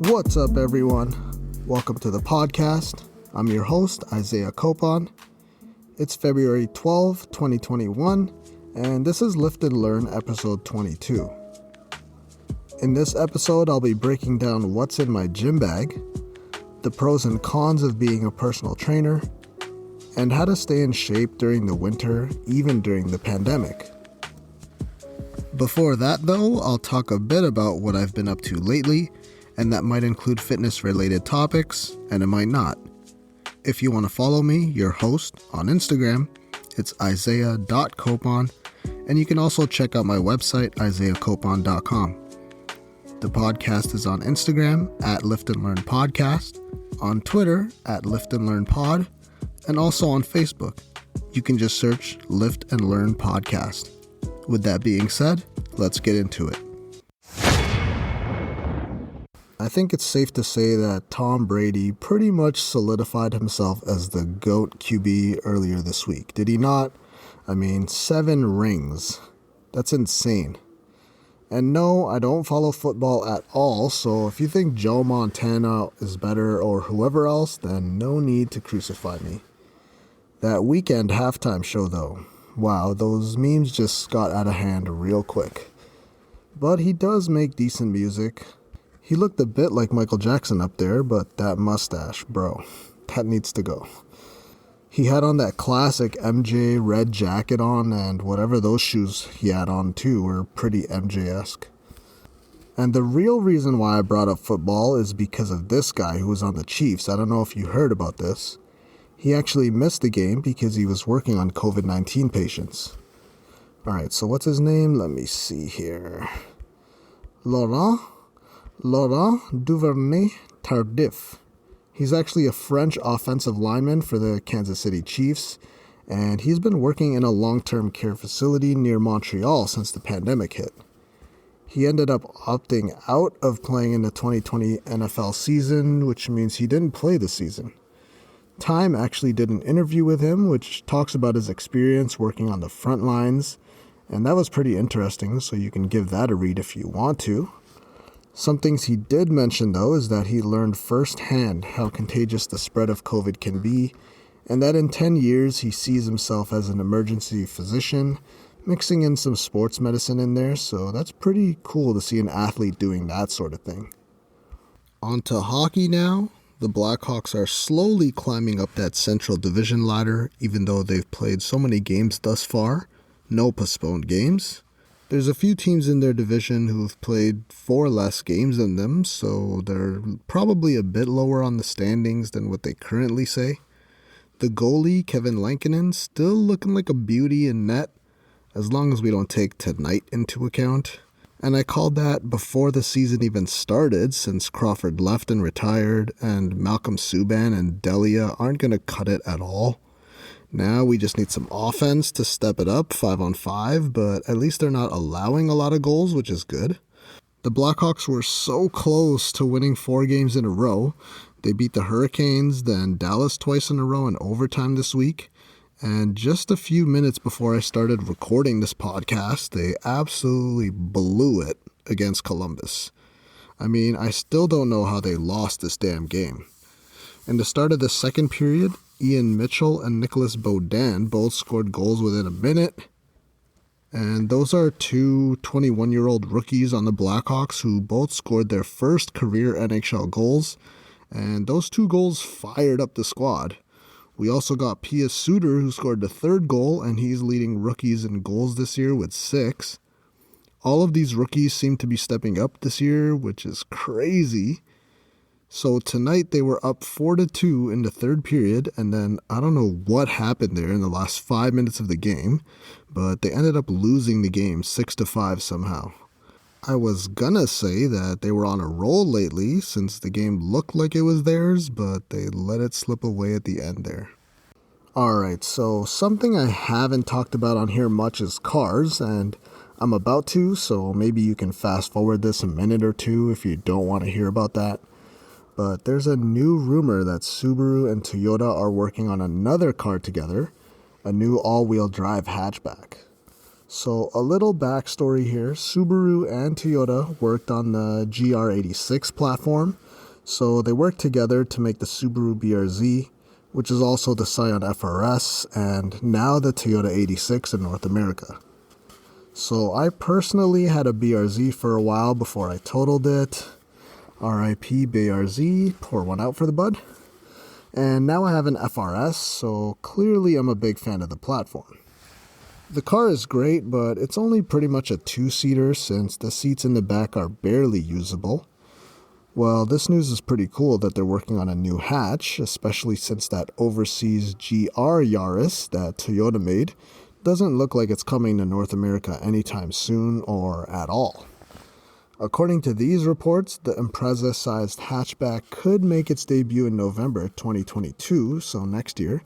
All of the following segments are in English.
What's up, everyone? Welcome to the podcast. I'm your host, Isaiah Copon. It's February 12, 2021, and this is Lift and Learn episode 22. In this episode, I'll be breaking down what's in my gym bag, the pros and cons of being a personal trainer, and how to stay in shape during the winter, even during the pandemic. Before that, though, I'll talk a bit about what I've been up to lately, and that might include fitness-related topics, and it might not. If you want to follow me, your host, on Instagram, it's isaiah.copon, and you can also check out my website, isaiahcopon.com. The podcast is on Instagram, at Lift and Learn Podcast, on Twitter, at Lift and Learn Pod, and also on Facebook. You can just search Lift and Learn Podcast. With that being said, let's get into it. I think it's safe to say that Tom Brady pretty much solidified himself as the GOAT QB earlier this week. Did he not? 7 rings. That's insane. And no, I don't follow football at all, so if you think Joe Montana is better or whoever else, then no need to crucify me. That Weeknd halftime show, though. Wow, those memes just got out of hand real quick. But he does make decent music. He looked a bit like Michael Jackson up there, but that mustache, bro, that needs to go. He had on that classic MJ red jacket on, and whatever those shoes he had on too were pretty MJ-esque. And the real reason why I brought up football is because of this guy who was on the Chiefs. I don't know if you heard about this. He actually missed the game because he was working on COVID-19 patients. Alright, so what's his name? Let me see here. Laurent Duvernay-Tardif. He's actually a French offensive lineman for the Kansas City Chiefs, and he's been working in a long-term care facility near Montreal since the pandemic hit. He ended up opting out of playing in the 2020 NFL season, which means he didn't play the season. Time actually did an interview with him, which talks about his experience working on the front lines, and that was pretty interesting, so you can give that a read if you want to. Some things he did mention, though, is that he learned firsthand how contagious the spread of COVID can be, and that in 10 years he sees himself as an emergency physician, mixing in some sports medicine in there, so that's pretty cool to see an athlete doing that sort of thing. On to hockey now. The Blackhawks are slowly climbing up that Central Division ladder, even though they've played so many games thus far. No postponed games. There's a few teams in their division who've played 4 less games than them, so they're probably a bit lower on the standings than what they currently say. The goalie, Kevin Lankinen, still looking like a beauty in net, as long as we don't take tonight into account. And I called that before the season even started, since Crawford left and retired, and Malcolm Subban and Delia aren't going to cut it at all. Now we just need some offense to step it up 5-on-5, but at least they're not allowing a lot of goals, which is good. The Blackhawks were so close to winning 4 games in a row. They beat the Hurricanes, then Dallas twice in a row in overtime this week. And just a few minutes before I started recording this podcast, they absolutely blew it against Columbus. I still don't know how they lost this damn game. In the start of the second period, Ian Mitchell and Nicholas Beaudin both scored goals within a minute. And those are 2 21-year-old rookies on the Blackhawks who both scored their first career NHL goals. And those 2 goals fired up the squad. We also got Pius Suter, who scored the 3rd goal, and he's leading rookies in goals this year with 6. All of these rookies seem to be stepping up this year, which is crazy. So tonight they were up 4-2 in the 3rd period, and then I don't know what happened there in the last 5 minutes of the game, but they ended up losing the game 6-5 somehow. I was gonna say that they were on a roll lately since the game looked like it was theirs, but they let it slip away at the end there. Alright, so something I haven't talked about on here much is cars, and I'm about to, so maybe you can fast forward this a minute or two if you don't want to hear about that. But there's a new rumor that Subaru and Toyota are working on another car together, a new all-wheel drive hatchback. So a little backstory here, Subaru and Toyota worked on the GR86 platform, So they worked together to make the Subaru BRZ, which is also the Scion FRS, and now the Toyota 86 in North America. So I personally had a BRZ for a while before I totaled it. RIP BRZ, pour one out for the bud. And now I have an FRS, so clearly I'm a big fan of the platform. The car is great, but it's only pretty much a two-seater since the seats in the back are barely usable. Well, this news is pretty cool that they're working on a new hatch, especially since that overseas GR Yaris that Toyota made doesn't look like it's coming to North America anytime soon or at all. According to these reports, the Impreza-sized hatchback could make its debut in November 2022, so next year.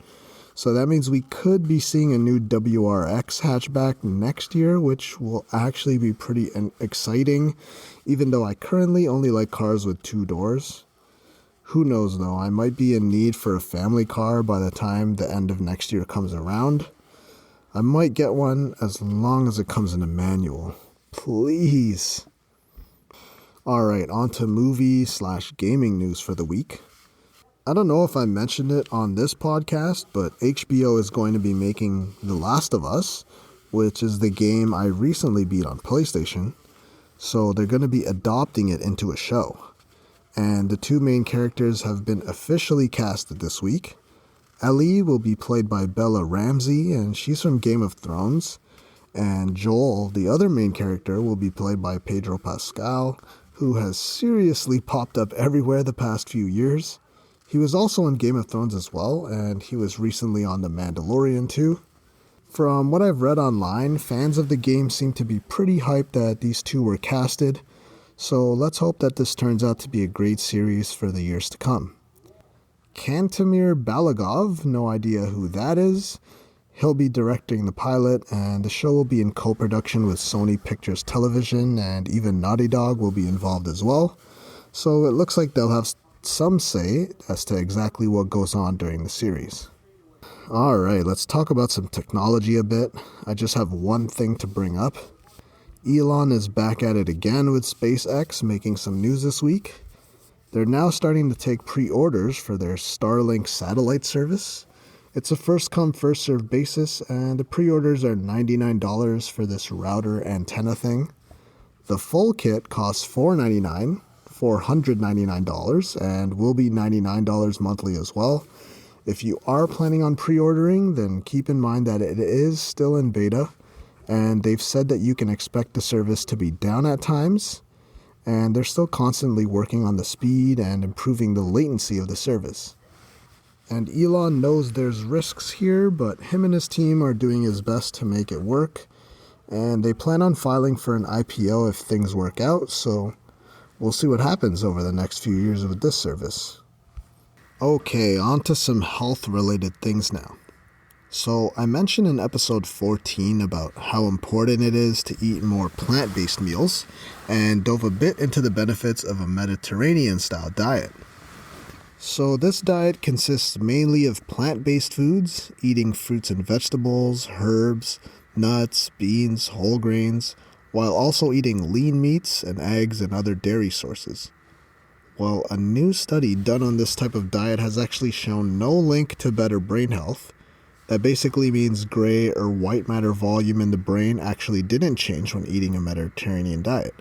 So that means we could be seeing a new WRX hatchback next year, which will actually be pretty exciting, even though I currently only like cars with two doors. Who knows though, I might be in need for a family car by the time the end of next year comes around. I might get one as long as it comes in a manual. Please. Alright, on to movie/gaming news for the week. I don't know if I mentioned it on this podcast, but HBO is going to be making The Last of Us, which is the game I recently beat on PlayStation. So they're going to be adopting it into a show. And the two main characters have been officially casted this week. Ellie will be played by Bella Ramsey, and she's from Game of Thrones. And Joel, the other main character, will be played by Pedro Pascal, who has seriously popped up everywhere the past few years. He was also in Game of Thrones as well, and he was recently on The Mandalorian too. From what I've read online, fans of the game seem to be pretty hyped that these two were casted, so let's hope that this turns out to be a great series for the years to come. Kantemir Balagov, no idea who that is. He'll be directing the pilot, and the show will be in co-production with Sony Pictures Television, and even Naughty Dog will be involved as well. So it looks like they'll have some say as to exactly what goes on during the series. Alright, let's talk about some technology a bit. I just have one thing to bring up. Elon is back at it again with SpaceX, making some news this week. They're now starting to take pre-orders for their Starlink satellite service. It's a first-come, first-served basis, and the pre-orders are $99 for this router antenna thing. The full kit costs $499, and will be $99 monthly as well. If you are planning on pre-ordering, then keep in mind that it is still in beta, and they've said that you can expect the service to be down at times, and they're still constantly working on the speed and improving the latency of the service. And Elon knows there's risks here, but him and his team are doing his best to make it work, and they plan on filing for an IPO if things work out, so we'll see what happens over the next few years with this service. Okay, on to some health-related things now. So I mentioned in episode 14 about how important it is to eat more plant-based meals, and dove a bit into the benefits of a Mediterranean-style diet. So this diet consists mainly of plant-based foods, eating fruits and vegetables, herbs, nuts, beans, whole grains, while also eating lean meats and eggs and other dairy sources. Well, a new study done on this type of diet has actually shown no link to better brain health. That basically means gray or white matter volume in the brain actually didn't change when eating a Mediterranean diet.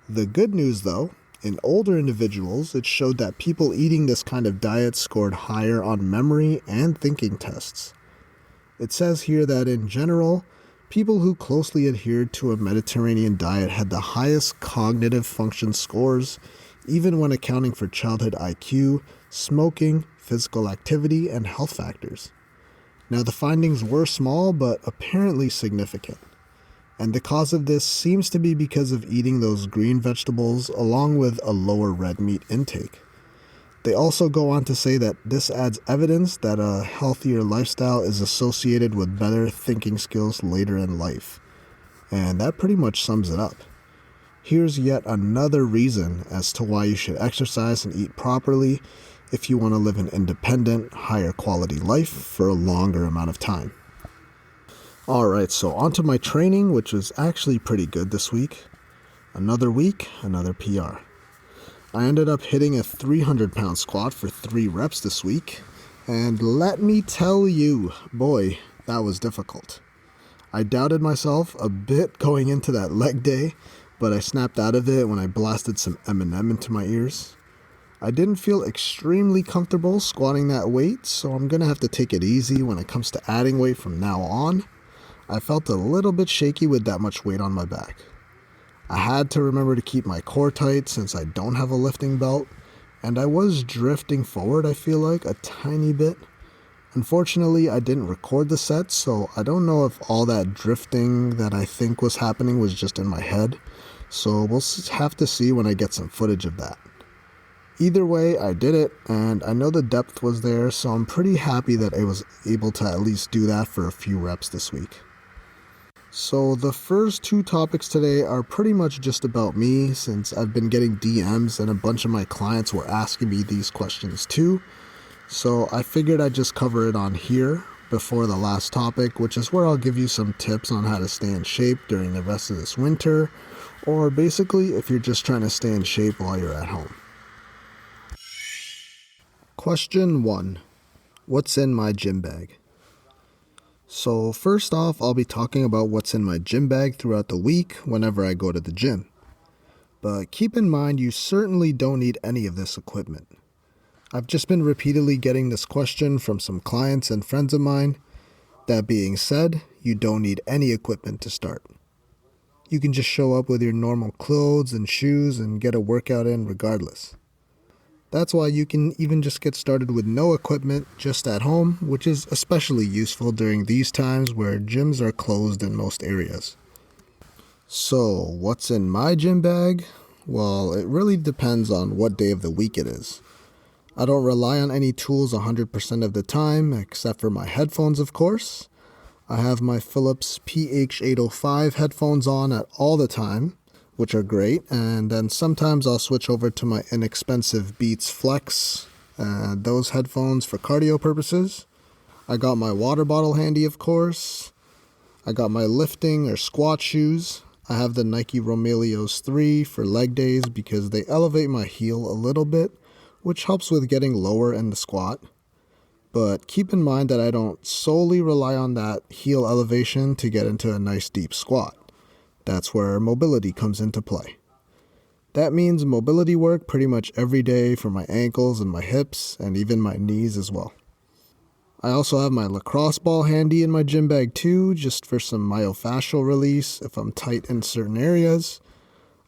The good news though, in older individuals, it showed that people eating this kind of diet scored higher on memory and thinking tests. It says here that in general, people who closely adhered to a Mediterranean diet had the highest cognitive function scores, even when accounting for childhood IQ, smoking, physical activity, and health factors. Now the findings were small, but apparently significant. And the cause of this seems to be because of eating those green vegetables along with a lower red meat intake. They also go on to say that this adds evidence that a healthier lifestyle is associated with better thinking skills later in life. And that pretty much sums it up. Here's yet another reason as to why you should exercise and eat properly if you want to live an independent, higher quality life for a longer amount of time. Alright, so on to my training, which was actually pretty good this week. Another week, another PR. I ended up hitting a 300-pound squat for 3 reps this week, and let me tell you, boy, that was difficult. I doubted myself a bit going into that leg day, but I snapped out of it when I blasted some Eminem into my ears. I didn't feel extremely comfortable squatting that weight, so I'm going to have to take it easy when it comes to adding weight from now on. I felt a little bit shaky with that much weight on my back. I had to remember to keep my core tight since I don't have a lifting belt, and I was drifting forward, I feel like, a tiny bit. Unfortunately, I didn't record the set, so I don't know if all that drifting that I think was happening was just in my head, so we'll have to see when I get some footage of that. Either way, I did it, and I know the depth was there, so I'm pretty happy that I was able to at least do that for a few reps this week. So the first 2 topics today are pretty much just about me, since I've been getting DMs and a bunch of my clients were asking me these questions too. So I figured I'd just cover it on here before the last topic, which is where I'll give you some tips on how to stay in shape during the rest of this winter, or basically if you're just trying to stay in shape while you're at home. Question 1. What's in my gym bag? So first off, I'll be talking about what's in my gym bag throughout the week whenever I go to the gym. But keep in mind you certainly don't need any of this equipment. I've just been repeatedly getting this question from some clients and friends of mine. That being said, you don't need any equipment to start. You can just show up with your normal clothes and shoes and get a workout in regardless. That's why you can even just get started with no equipment, just at home, which is especially useful during these times where gyms are closed in most areas. So, what's in my gym bag? Well, it really depends on what day of the week it is. I don't rely on any tools 100% of the time, except for my headphones, of course. I have my Philips PH805 headphones on at all the time, which are great, and then sometimes I'll switch over to my inexpensive Beats Flex, those headphones for cardio purposes. I got my water bottle handy, of course. I got my lifting or squat shoes. I have the Nike Romelios 3 for leg days because they elevate my heel a little bit, which helps with getting lower in the squat. But keep in mind that I don't solely rely on that heel elevation to get into a nice deep squat. That's where mobility comes into play. That means mobility work pretty much every day for my ankles and my hips and even my knees as well. I also have my lacrosse ball handy in my gym bag too, just for some myofascial release if I'm tight in certain areas.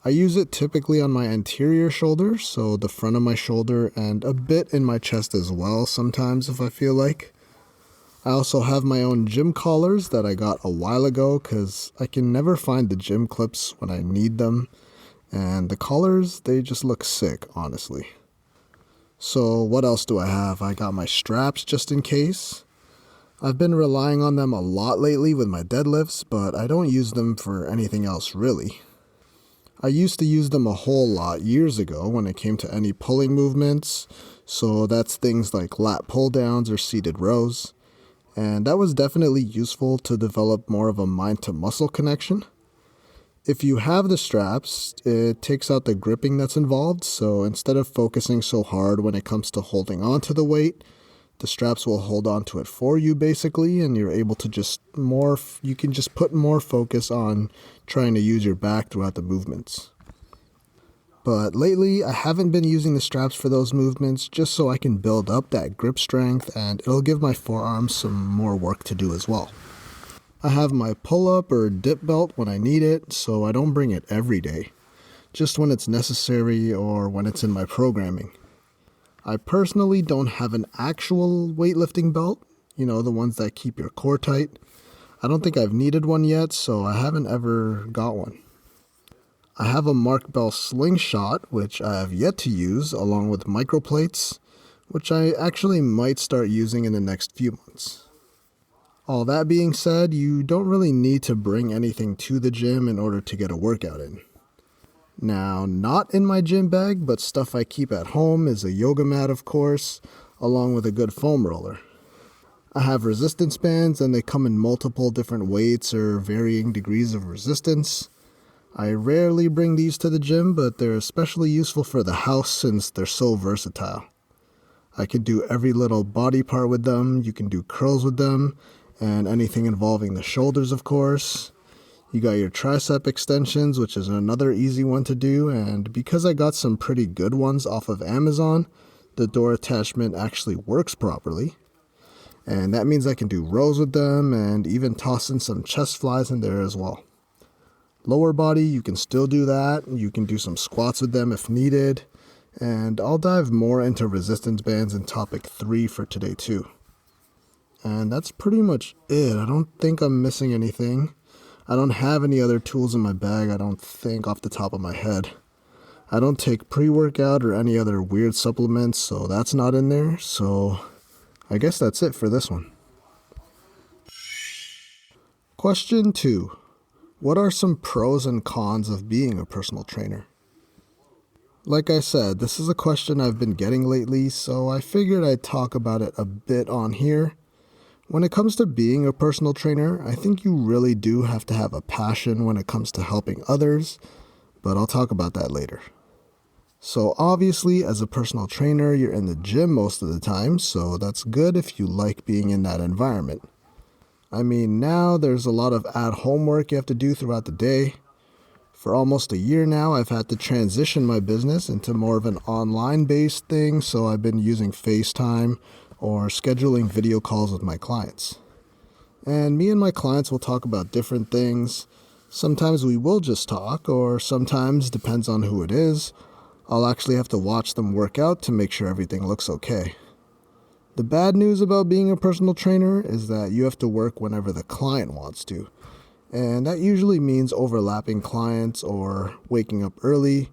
I use it typically on my anterior shoulder, so the front of my shoulder, and a bit in my chest as well sometimes if I feel like. I also have my own gym collars that I got a while ago because I can never find the gym clips when I need them. And the collars, they just look sick, honestly. So what else do I have? I got my straps just in case. I've been relying on them a lot lately with my deadlifts, but I don't use them for anything else really. I used to use them a whole lot years ago when it came to any pulling movements, so that's things like lat pull downs or seated rows. And that was definitely useful to develop more of a mind-to-muscle connection. If you have the straps, it takes out the gripping that's involved, so instead of focusing so hard when it comes to holding on to the weight, the straps will hold on to it for you basically, and you're able to you can just put more focus on trying to use your back throughout the movements. But lately, I haven't been using the straps for those movements just so I can build up that grip strength and it'll give my forearms some more work to do as well. I have my pull-up or dip belt when I need it, so I don't bring it every day, just when it's necessary or when it's in my programming. I personally don't have an actual weightlifting belt, the ones that keep your core tight. I don't think I've needed one yet, so I haven't ever got one. I have a Mark Bell slingshot, which I have yet to use, along with microplates, which I actually might start using in the next few months. All that being said, you don't really need to bring anything to the gym in order to get a workout in. Now, not in my gym bag, but stuff I keep at home is a yoga mat, of course, along with a good foam roller. I have resistance bands, and they come in multiple different weights or varying degrees of resistance. I rarely bring these to the gym, but they're especially useful for the house since they're so versatile. I could do every little body part with them. You can do curls with them, and anything involving the shoulders, of course. You got your tricep extensions, which is another easy one to do, and because I got some pretty good ones off of Amazon, the door attachment actually works properly. And that means I can do rows with them and even toss in some chest flies in there as well. Lower body, you can still do that. You can do some squats with them if needed. And I'll dive more into resistance bands in topic 3 for today too. And that's pretty much it. I don't think I'm missing anything. I don't have any other tools in my bag, I don't think, off the top of my head. I don't take pre-workout or any other weird supplements, so that's not in there. So I guess that's it for this one. Question 2. What are some pros and cons of being a personal trainer? Like I said, this is a question I've been getting lately, so I figured I'd talk about it a bit on here. When it comes to being a personal trainer, I think you really do have to have a passion when it comes to helping others, but I'll talk about that later. So obviously, as a personal trainer, you're in the gym most of the time, so that's good if you like being in that environment. I mean, now there's a lot of at-home work you have to do throughout the day. For almost a year now, I've had to transition my business into more of an online-based thing, so I've been using FaceTime or scheduling video calls with my clients. And me and my clients will talk about different things. Sometimes we will just talk, or sometimes, depends on who it is, I'll actually have to watch them work out to make sure everything looks okay. The bad news about being a personal trainer is that you have to work whenever the client wants to. And that usually means overlapping clients or waking up early.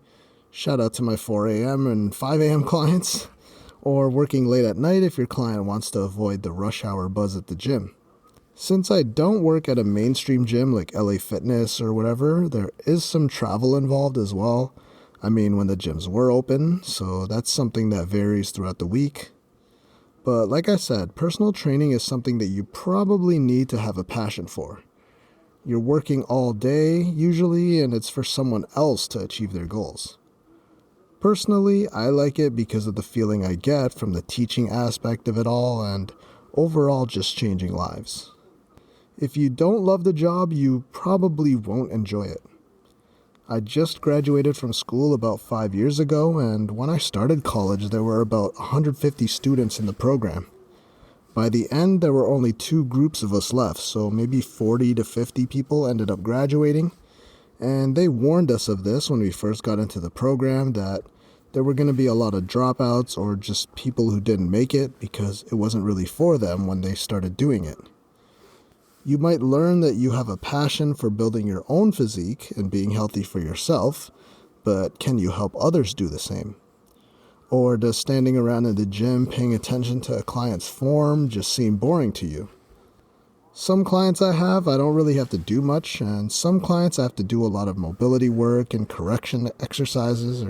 Shout out to my 4 a.m. and 5 a.m. clients. Or working late at night if your client wants to avoid the rush hour buzz at the gym. Since I don't work at a mainstream gym like LA Fitness or whatever, there is some travel involved as well. I mean, when the gyms were open, so that's something that varies throughout the week. But like I said, personal training is something that you probably need to have a passion for. You're working all day, usually, and it's for someone else to achieve their goals. Personally, I like it because of the feeling I get from the teaching aspect of it all and overall just changing lives. If you don't love the job, you probably won't enjoy it. I just graduated from school about 5 years ago, and when I started college, there were about 150 students in the program. By the end, there were only 2 groups of us left, so maybe 40 to 50 people ended up graduating. And they warned us of this when we first got into the program, that there were going to be a lot of dropouts or just people who didn't make it because it wasn't really for them when they started doing it. You might learn that you have a passion for building your own physique and being healthy for yourself, but can you help others do the same? Or does standing around in the gym paying attention to a client's form just seem boring to you? Some clients I don't really have to do much, and some clients I have to do a lot of mobility work and correctional exercises,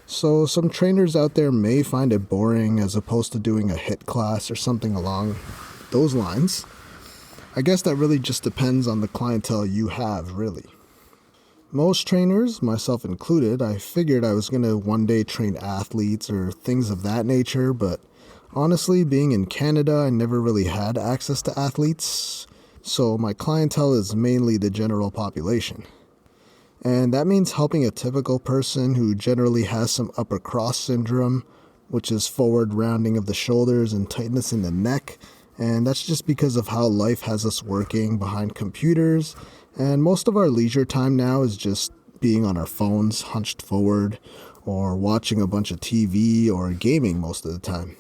so some trainers out there may find it boring as opposed to doing a HIIT class or something along those lines. I guess that really just depends on the clientele you have, really. Most trainers, myself included, I figured I was going to one day train athletes or things of that nature, but honestly, being in Canada, I never really had access to athletes, so my clientele is mainly the general population. And that means helping a typical person who generally has some upper cross syndrome, which is forward rounding of the shoulders and tightness in the neck, and that's just because of how life has us working behind computers, and most of our leisure time now is just being on our phones, hunched forward, or watching a bunch of TV or gaming most of the time.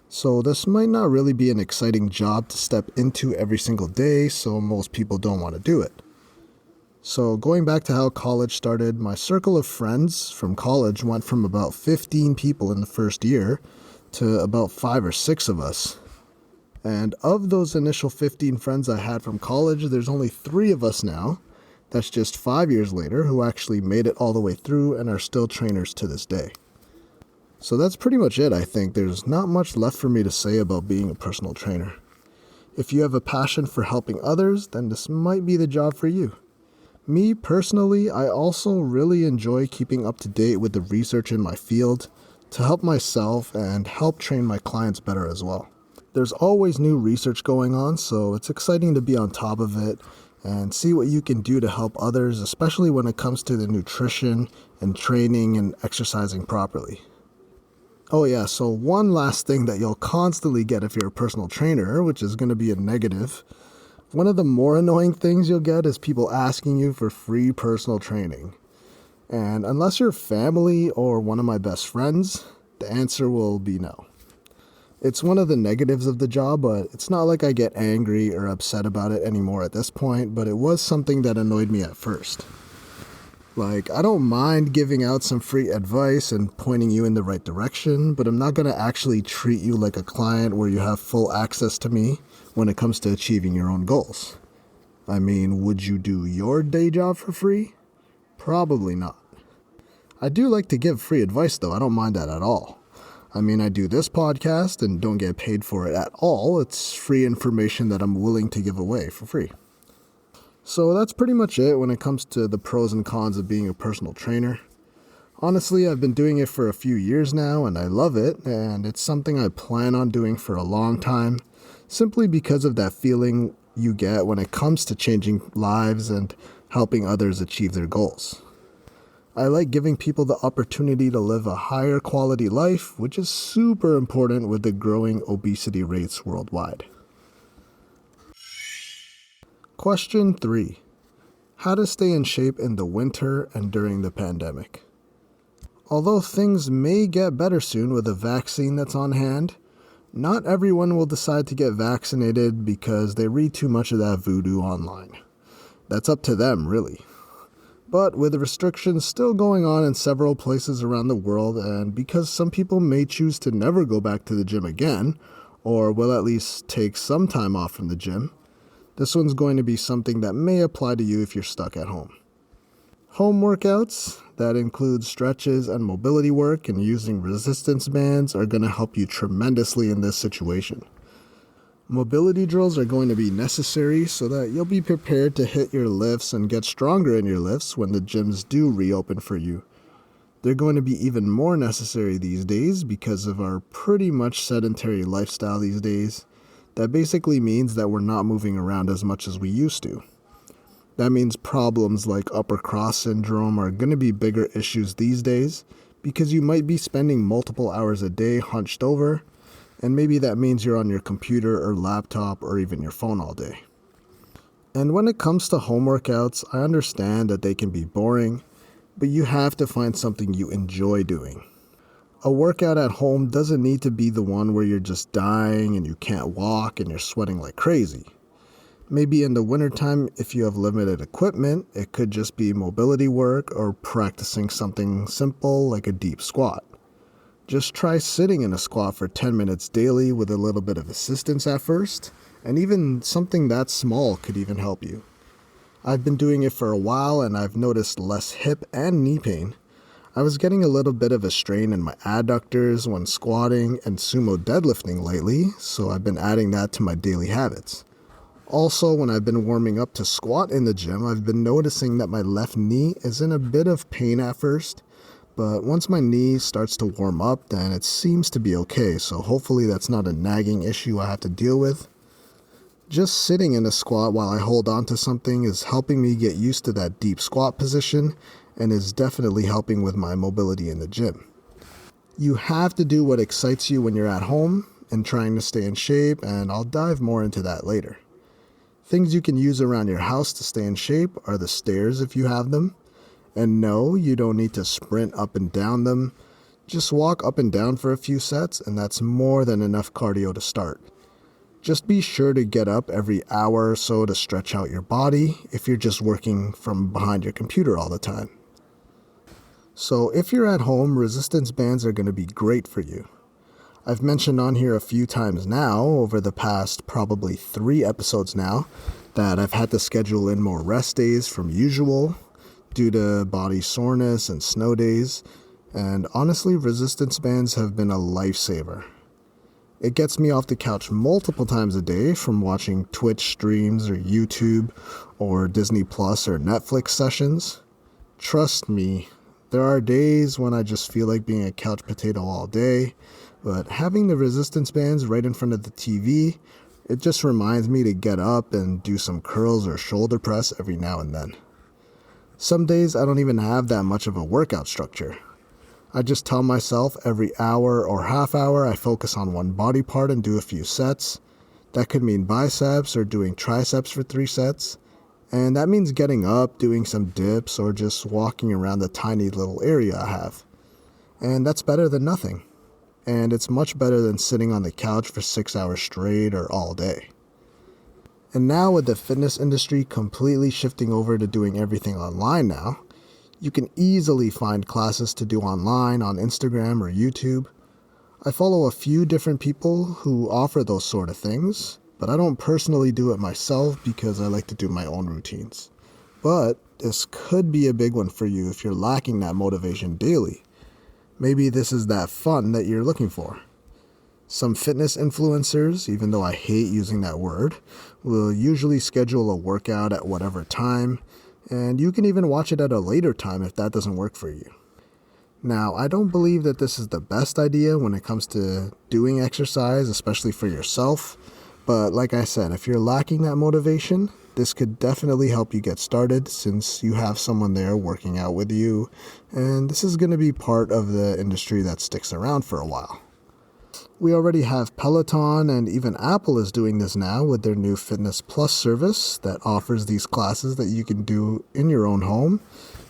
So this might not really be an exciting job to step into every single day, so most people don't want to do it. So going back to how college started, my circle of friends from college went from about 15 people in the first year to about 5 or 6 of us. And of those initial 15 friends I had from college, there's only 3 of us now. That's just 5 years later, who actually made it all the way through and are still trainers to this day. So that's pretty much it, I think. There's not much left for me to say about being a personal trainer. If you have a passion for helping others, then this might be the job for you. Me personally, I also really enjoy keeping up to date with the research in my field to help myself and help train my clients better as well. There's always new research going on, so it's exciting to be on top of it and see what you can do to help others, especially when it comes to the nutrition and training and exercising properly. Oh yeah, so one last thing that you'll constantly get if you're a personal trainer, which is going to be a negative. One of the more annoying things you'll get is people asking you for free personal training. And unless you're family or one of my best friends, the answer will be no. It's one of the negatives of the job, but it's not like I get angry or upset about it anymore at this point, but it was something that annoyed me at first. Like, I don't mind giving out some free advice and pointing you in the right direction, but I'm not going to actually treat you like a client where you have full access to me when it comes to achieving your own goals. I mean, would you do your day job for free? Probably not. I do like to give free advice though, I don't mind that at all. I mean, I do this podcast and don't get paid for it at all. It's free information that I'm willing to give away for free. So that's pretty much it when it comes to the pros and cons of being a personal trainer. Honestly, I've been doing it for a few years now and I love it, and it's something I plan on doing for a long time, simply because of that feeling you get when it comes to changing lives and helping others achieve their goals. I like giving people the opportunity to live a higher quality life, which is super important with the growing obesity rates worldwide. Question 3. How to stay in shape in the winter and during the pandemic. Although things may get better soon with a vaccine that's on hand, not everyone will decide to get vaccinated because they read too much of that voodoo online. That's up to them, really. But with restrictions still going on in several places around the world, and because some people may choose to never go back to the gym again, or will at least take some time off from the gym, this one's going to be something that may apply to you if you're stuck at home. Home workouts that include stretches and mobility work and using resistance bands are going to help you tremendously in this situation. Mobility drills are going to be necessary so that you'll be prepared to hit your lifts and get stronger in your lifts when the gyms do reopen for you. They're going to be even more necessary these days because of our pretty much sedentary lifestyle these days. That basically means that we're not moving around as much as we used to. That means problems like upper cross syndrome are going to be bigger issues these days because you might be spending multiple hours a day hunched over, and maybe that means you're on your computer or laptop or even your phone all day. And when it comes to home workouts, I understand that they can be boring, but you have to find something you enjoy doing. A workout at home doesn't need to be the one where you're just dying and you can't walk and you're sweating like crazy. Maybe in the wintertime, if you have limited equipment, it could just be mobility work or practicing something simple like a deep squat. Just try sitting in a squat for 10 minutes daily with a little bit of assistance at first, and even something that small could even help you. I've been doing it for a while and I've noticed less hip and knee pain. I was getting a little bit of a strain in my adductors when squatting and sumo deadlifting lately, so I've been adding that to my daily habits. Also, when I've been warming up to squat in the gym, I've been noticing that my left knee is in a bit of pain at first, but once my knee starts to warm up, then it seems to be okay, so hopefully that's not a nagging issue I have to deal with. Just sitting in a squat while I hold on to something is helping me get used to that deep squat position and is definitely helping with my mobility in the gym. You have to do what excites you when you're at home and trying to stay in shape, and I'll dive more into that later. Things you can use around your house to stay in shape are the stairs if you have them. And no, you don't need to sprint up and down them. Just walk up and down for a few sets, and that's more than enough cardio to start. Just be sure to get up every hour or so to stretch out your body if you're just working from behind your computer all the time. So if you're at home, resistance bands are going to be great for you. I've mentioned on here a few times now, over the past probably 3 episodes now, that I've had to schedule in more rest days from usual due to body soreness and snow days, and honestly, resistance bands have been a lifesaver. It gets me off the couch multiple times a day from watching Twitch streams or YouTube or Disney Plus or Netflix sessions. Trust me, there are days when I just feel like being a couch potato all day, but having the resistance bands right in front of the TV, it just reminds me to get up and do some curls or shoulder press every now and then. Some days I don't even have that much of a workout structure. I just tell myself every hour or half hour I focus on one body part and do a few sets. That could mean biceps or doing triceps for 3 sets. And that means getting up, doing some dips, or just walking around the tiny little area I have. And that's better than nothing. And it's much better than sitting on the couch for 6 hours straight or all day. And now with the fitness industry completely shifting over to doing everything online now, you can easily find classes to do online on Instagram or YouTube. I follow a few different people who offer those sort of things, but I don't personally do it myself because I like to do my own routines. But this could be a big one for you if you're lacking that motivation daily. Maybe this is that fun that you're looking for. Some fitness influencers, even though I hate using that word, will usually schedule a workout at whatever time, and you can even watch it at a later time if that doesn't work for you. Now, I don't believe that this is the best idea when it comes to doing exercise, especially for yourself, but like I said, if you're lacking that motivation, this could definitely help you get started since you have someone there working out with you, and this is going to be part of the industry that sticks around for a while. We already have Peloton, and even Apple is doing this now with their new Fitness Plus service that offers these classes that you can do in your own home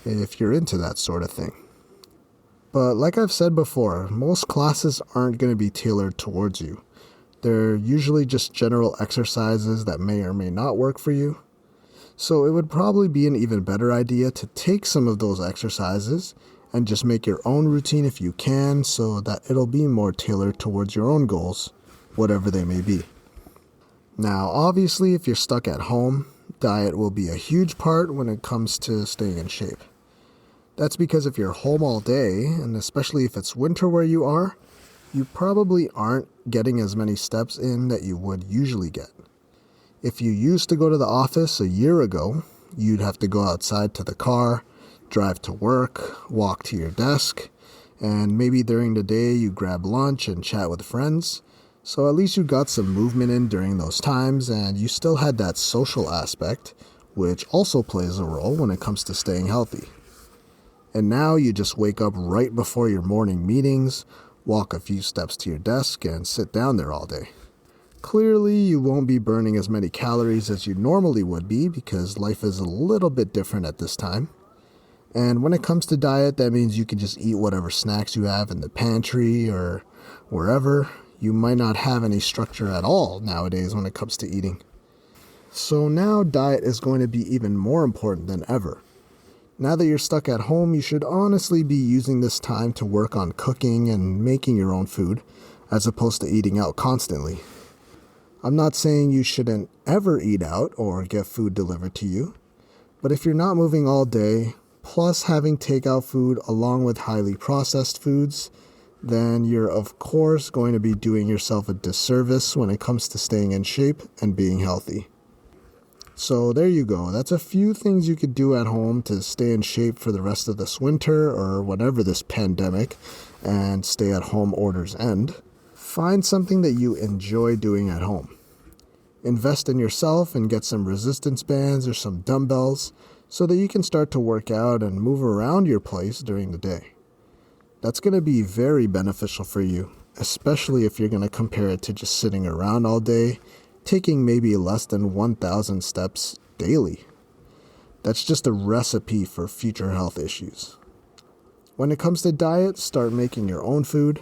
if you're into that sort of thing. But like I've said before, most classes aren't going to be tailored towards you. They're usually just general exercises that may or may not work for you. So it would probably be an even better idea to take some of those exercises and just make your own routine if you can so that it'll be more tailored towards your own goals, whatever they may be. Now, obviously, if you're stuck at home, diet will be a huge part when it comes to staying in shape. That's because if you're home all day, and especially if it's winter where you are, you probably aren't getting as many steps in that you would usually get. If you used to go to the office a year ago, you'd have to go outside to the car, drive to work, walk to your desk, and maybe during the day you grab lunch and chat with friends. So at least you got some movement in during those times, and you still had that social aspect, which also plays a role when it comes to staying healthy. And now you just wake up right before your morning meetings, walk a few steps to your desk, and sit down there all day. Clearly, you won't be burning as many calories as you normally would be because life is a little bit different at this time. And when it comes to diet, that means you can just eat whatever snacks you have in the pantry or wherever. You might not have any structure at all nowadays when it comes to eating. So now diet is going to be even more important than ever. Now that you're stuck at home, you should honestly be using this time to work on cooking and making your own food, as opposed to eating out constantly. I'm not saying you shouldn't ever eat out or get food delivered to you, but if you're not moving all day, plus having takeout food along with highly processed foods, then you're of course going to be doing yourself a disservice when it comes to staying in shape and being healthy. So there you go. That's a few things you could do at home to stay in shape for the rest of this winter or whenever this pandemic and stay at home orders end. Find something that you enjoy doing at home. Invest in yourself and get some resistance bands or some dumbbells so that you can start to work out and move around your place during the day. That's going to be very beneficial for you, especially if you're going to compare it to just sitting around all day, taking maybe less than 1,000 steps daily. That's just a recipe for future health issues. When it comes to diet, start making your own food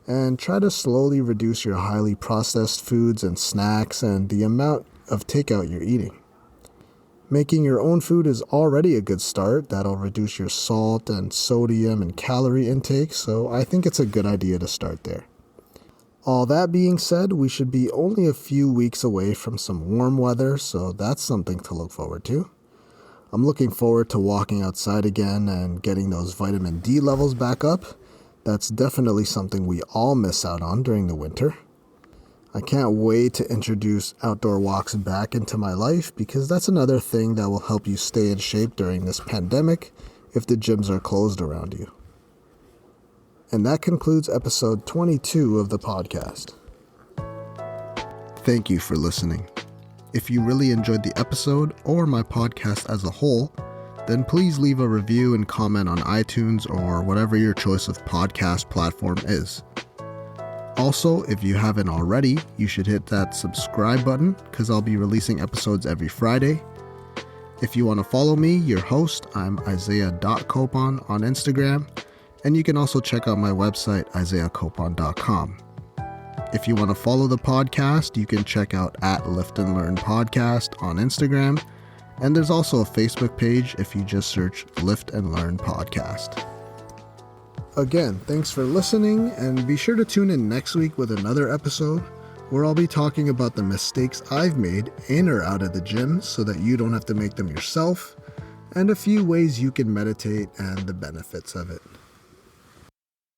and try to slowly reduce your highly processed foods and snacks and the amount of takeout you're eating. Making your own food is already a good start. That'll reduce your salt and sodium and calorie intake, so I think it's a good idea to start there. All that being said, we should be only a few weeks away from some warm weather, so that's something to look forward to. I'm looking forward to walking outside again and getting those vitamin D levels back up. That's definitely something we all miss out on during the winter. I can't wait to introduce outdoor walks back into my life because that's another thing that will help you stay in shape during this pandemic if the gyms are closed around you. And that concludes episode 22 of the podcast. Thank you for listening. If you really enjoyed the episode or my podcast as a whole, then please leave a review and comment on iTunes or whatever your choice of podcast platform is. Also, if you haven't already, you should hit that subscribe button because I'll be releasing episodes every Friday. If you want to follow me, your host, I'm Isaiah.Copon on Instagram, and you can also check out my website, isaiahcopon.com. If you want to follow the podcast, you can check out @Lift and Learn Podcast on Instagram, and there's also a Facebook page if you just search Lift and Learn Podcast. Again, thanks for listening, and be sure to tune in next week with another episode where I'll be talking about the mistakes I've made in or out of the gym so that you don't have to make them yourself, and a few ways you can meditate and the benefits of it.